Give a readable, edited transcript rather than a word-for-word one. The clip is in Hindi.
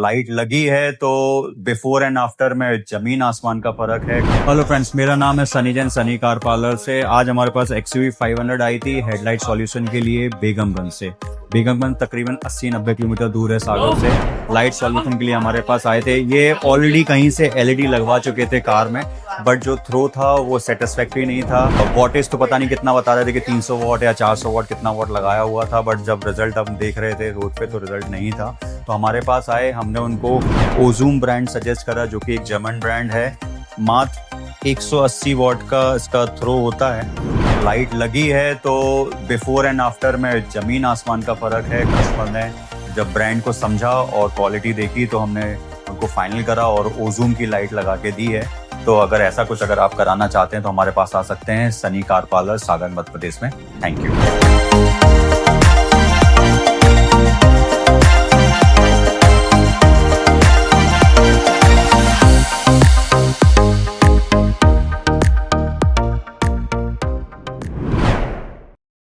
लाइट लगी है तो बिफोर एंड आफ्टर में जमीन आसमान का फर्क है। हेलो फ्रेंड्स, मेरा नाम है सनी जैन, सनी कार पार्लर से। आज हमारे पास XUV 500 आई थी हेडलाइट सॉल्यूशन के लिए बेगमगंज से। बेगमगंज तकरीबन 80-90 किलोमीटर दूर है सागर से। लाइट सॉल्यूशन के लिए हमारे पास आए थे। ये ऑलरेडी कहीं से LED लगवा चुके थे कार में, बट जो थ्रो था वो सेटिस्फैक्ट्री नहीं था। वॉटेज तो पता नहीं कितना बता रहे थे कि 300 वॉट या 400 वॉट कितना वॉट लगाया हुआ था, बट जब रिजल्ट हम देख रहे थे रोड पे तो रिजल्ट नहीं था। तो हमारे पास आए, हमने उनको ओजूम ब्रांड सजेस्ट करा जो कि एक जर्मन ब्रांड है। मात्र 180 वॉट का इसका थ्रो होता है। लाइट लगी है तो बिफोर एंड आफ्टर में जमीन आसमान का फर्क है। कस्टमर ने जब ब्रांड को समझा और क्वालिटी देखी तो हमने उनको फाइनल करा और ओजूम की लाइट लगा के दी है। तो अगर ऐसा कुछ अगर आप कराना चाहते हैं तो हमारे पास आ सकते हैं, सनी कार पार्लर, सागर, मध्य प्रदेश में। Thank you.